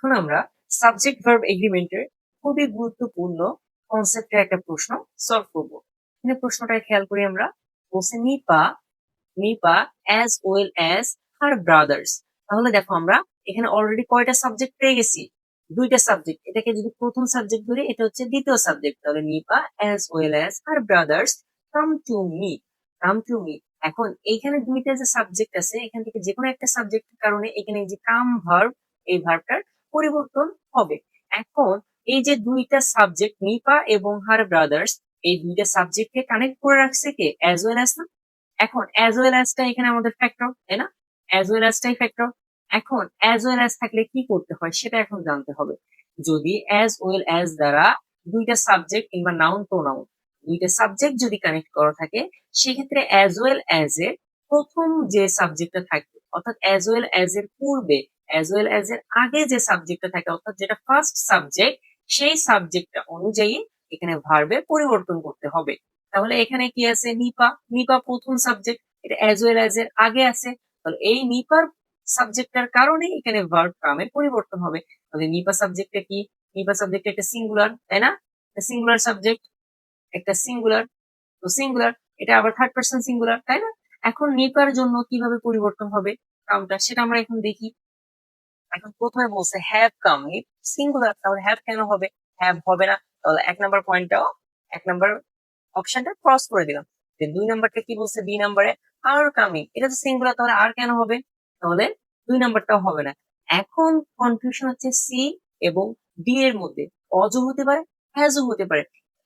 এখন আমরা subject verb এগ্রিমেন্টের খুবই গুরুত্বপূর্ণ কনসেপ্টের একটা প্রশ্ন সলভ করবো। এখানে প্রশ্নটা খেয়াল করি আমরা। বলছে Nipa as well as her brothers. তাহলে দেখো আমরা এখানে অলরেডি কয়টা সাবজেক্ট পেয়ে গেছি? দুইটা সাবজেক্ট। এটাকে যদি প্রথম সাবজেক্ট ধরি, এটা হচ্ছে দ্বিতীয় সাবজেক্ট। তাহলে Nipa as well as her brothers come to me. এখন এইখানে দুইটা যে সাবজেক্ট আছে, এখান থেকে যে কোনো একটা সাবজেক্টের কারণে এখানে যে কাম ভার্ব, এই ভার্বটার পরিবর্তন হবে। এখন এই যে দুইটা সাবজেক্ট নিপা এবং হার ব্রাদার্স, এই দুইটা সাবজেক্টকে কানেক্ট করে রাখছে কে? অ্যাজ ওয়েল অ্যাজ না? এখন অ্যাজ ওয়েল অ্যাজটা এখানে আমাদের ফ্যাক্টর, তাই না? অ্যাজ ওয়েল অ্যাজটাই ফ্যাক্টর। এখন অ্যাজ ওয়েল অ্যাজ থাকলে কি করতে হয় সেটা এখন জানতে হবে। যদি অ্যাজ ওয়েল অ্যাজ দ্বারা দুইটা সাবজেক্ট কিংবা নাউন প্রোনাউন, দুইটা সাবজেক্ট যদি কানেক্ট করা থাকে, সেক্ষেত্রে অ্যাজ ওয়েল অ্যাজ এর প্রথম যে সাবজেক্টটা থাকবে, অর্থাৎ অ্যাজ ওয়েল অ্যাজ এর পূর্বে, অ্যাজ ওয়েল অ্যাজ এর আগে যে সাবজেক্টটা থাকে, অর্থাৎ যেটা ফার্স্ট সাবজেক্ট, সেই সাবজেক্টটা অনুযায়ী এখানে ভার্বের পরিবর্তন করতে হবে। তাহলে এখানে কি আছে? নিপা প্রথম সাবজেক্ট, এটা অ্যাজ ওয়েল অ্যাজ এর আগে আছে। তাহলে এই নিপার সাবজেক্টটার কারণে এখানে ভার্ব কামের পরিবর্তন হবে। তাহলে নিপা সাবজেক্টটা কি? নিপা সাবজেক্ট একটা সিঙ্গুলার, তাই না? সিঙ্গুলার সাবজেক্ট, একটা সিঙ্গুলার। তো সিঙ্গুলার, এটা আবার থার্ড পারসন সিঙ্গুলার, তাই না? এখন নিপার জন্য কিভাবে পরিবর্তন হবে কামটা, সেটা আমরা এখন দেখি। এখন প্রথমে বলছে হ্যাভ কাম, সিঙ্গুলার, তাহলে হ্যাভ কেন হবে? হ্যাভ হবে না। তাহলে এক নাম্বার অপশনটা ক্রস করে দিলাম। দুই নাম্বারটা কি বলছে? বি নাম্বারে আর কামিং, এটা তো সিঙ্গুলার, তাহলে আর কেন হবে? তাহলে দুই নাম্বারটাও হবে না। এখন কনফিউশন হচ্ছে সি এবং ডি এর মধ্যে। অজও হতে পারে, হ্যাজও হতে পারে।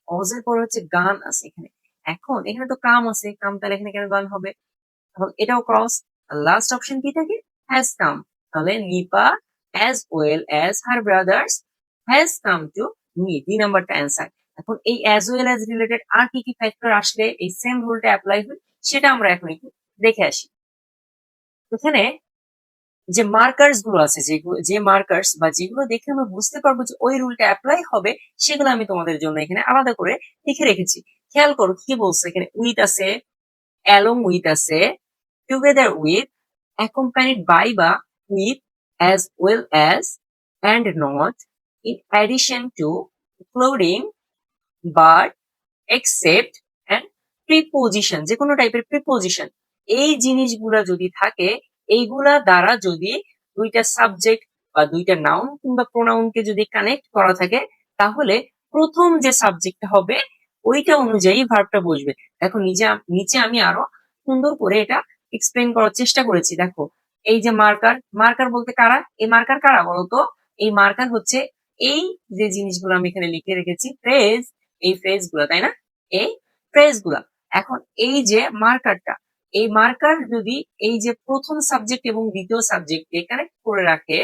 অজের পরে হচ্ছে গান আছে এখানে। এখন এখানে তো কাম আছে, কাম, তাহলে এখানে কেন গান হবে? এখন এটাও ক্রস। লাস্ট অপশন কি থাকে? Has come. তাহলে Nipa as well as her brothers has come to me, দুই নাম্বারটা অ্যান্সার। এখন এই অ্যাজ ওয়েল অ্যাজ রিলেটেড আর কি কি ফ্যাক্টর আসলে এই সেম রুলটা অ্যাপ্লাই হয়, সেটা আমরা এখন একটু দেখে আসি। এখানে যে মার্কার্স গুলো আছে, যে মার্কার্স বা যেগুলো দেখে আমরা বুঝতে পারবো যে ওই রুলটা অ্যাপ্লাই হবে, সেগুলো আমি তোমাদের জন্য এখানে আলাদা করে লিখে রেখেছি। খেয়াল করো কি বলছে এখানে। উইথ আছে, অ্যালং উইথ আছে, টুগেদার উইথ, accompanied by বা with, as well as, and not, in addition to, including, but, except, and preposition, যে কোনো টাইপের প্রিপোজিশন, এই জিনিসগুলা যদি থাকে, এইগুলা দ্বারা যদি দুইটা সাবজেক্ট বা দুইটা নাউন কিংবা প্রোনাউনকে যদি কানেক্ট করা থাকে, তাহলে প্রথম যে সাবজেক্টটা হবে ওইটা অনুযায়ী ভার্বটা বসবে। দেখো নিচে আমি আরো সুন্দর করে এটা এক্সপ্লেন করার চেষ্টা করেছি। দেখো এই যে মার্কার বলতে কারা? এই মার্কার কারা বলতো? এই মার্কার হচ্ছে এই যে জিনিসগুলো আমি এখানে লিখে রেখেছি, ফ্রেজ, এই ফ্রেজ গুলা, তাই না? এই ফ্রেজ গুলা। এখন এই যে মার্কারটা, এই মার্কার যদি এই যে প্রথম সাবজেক্ট এবং দ্বিতীয় সাবজেক্ট কানেক্ট করে রাখে,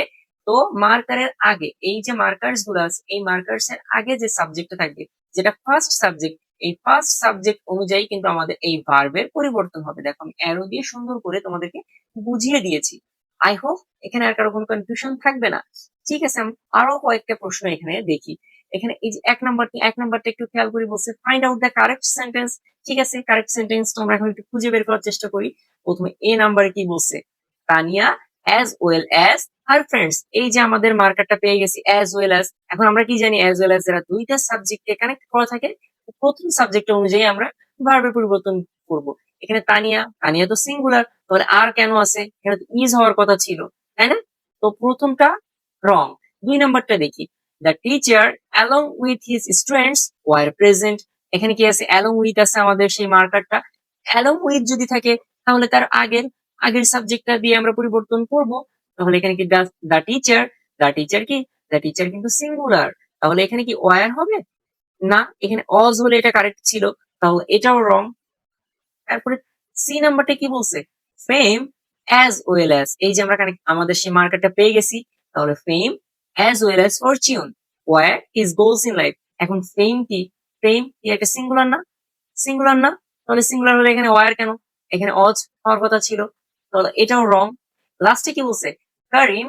তো মার্কারের আগে এই যে মার্কার্স গুলো আছে, এই মার্কার্স এর আগে যে সাবজেক্টটা থাকবে, যেটা ফার্স্ট সাবজেক্ট, এই ফার্স্ট সাবজেক্ট অনুযায়ী কিন্তু আমাদের এই ভার্বের পরিবর্তন হবে। দেখো আমি অ্যারো দিয়ে সুন্দর করে তোমাদেরকে বুঝিয়ে দিয়েছি। আই হোপ এখানে আর কারো কোনো কনফিউশন থাকবে না। ঠিক আছে, আমি আরো কয়েকটা প্রশ্ন এখানে দেখি। এখানে এই যে এক নাম্বারটা একটু খেয়াল করে বলছে find out the correct sentence. ঠিক আছে, কারেক্ট সেন্টেন্স তো আমরা এখন একটু খুঁজে বের করার চেষ্টা করি। প্রথমে এ নাম্বারে কি বলছে? Tania as well as her friends, এই যে আমাদের মার্কারটা পেয়ে গেছি অ্যাজ ওয়েল অ্যাজ। এখন আমরা কি জানি? অ্যাজ ওয়েল অ্যাজ যারা দুইটা সাবজেক্টকে কানেক্ট করা থাকে, প্রথম সাবজেক্ট অনুযায়ী আমরা ভার্বের পরিবর্তন করব। এখানে তানিয়া তো সিঙ্গুলার, তাহলে আর কেন আছে? এখানে তো ইজ হওয়ার কথা ছিল, তাই না? তো প্রথমটা রং। দুই নাম্বারটা দেখি। The teacher along with his students were present, এখানে কি আছে? অ্যালং উইথ আছে আমাদের সেই মার্কারটা। অ্যালং উইথ যদি থাকে, তাহলে তার আগের সাবজেক্টটা দিয়ে আমরা পরিবর্তন করব। তাহলে এখানে কি দ্য টিচার কি? দ্য টিচার কিন্তু সিঙ্গুলার, তাহলে এখানে কি ওয়ার হবে না? এখানে অজ হলে এটা কারেক্ট ছিল, তাহলে এটাও রং। তারপরে সি নাম্বারটা কি বলছে? ফেম অ্যাজ ওয়েল অ্যাজ, এই যে আমরা আমাদের সেই মার্কারটা পেয়ে গেছি। তাহলে fame as well as fortune were his goals in life. এখন ফেম কি একটা সিঙ্গুলার না? তাহলে সিঙ্গুলার হলে এখানে ওয়ার কেন? এখানে অজ হওয়ার কথা ছিল, তাহলে এটাও রং। লাস্টে কি বলছে? Karim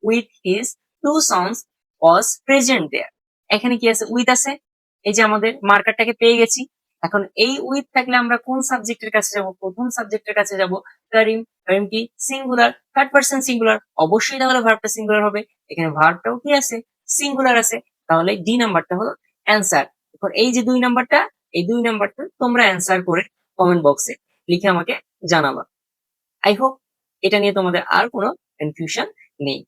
with his two sons was present there, এখানে কি আছে? উইথ আছে। এই যে আমাদের মার্কারটাকে পেয়ে গেছি। এখন এই উইথ থাকলে আমরা কোন সাবজেক্টের কাছে যাব? প্রথম সাবজেক্টের কাছে যাব। কারিম কি সিঙ্গুলার, থার্ড পারসন সিঙ্গুলার, অবশ্যই তাহলে ভার্বটা সিঙ্গুলার হবে। এখানে ভার্বটাও কি আছে, সিঙ্গুলার আছে। তাহলে ডি নাম্বারটা হলো অ্যান্সার। এখন এই যে 2 নাম্বারটা, এই 2 নাম্বারটা তোমরা অ্যান্সার করে কমেন্ট বক্সে লিখে আমাকে জানাবা। আই হোপ এটা নিয়ে তোমাদের আর কোনো কনফিউশন নেই।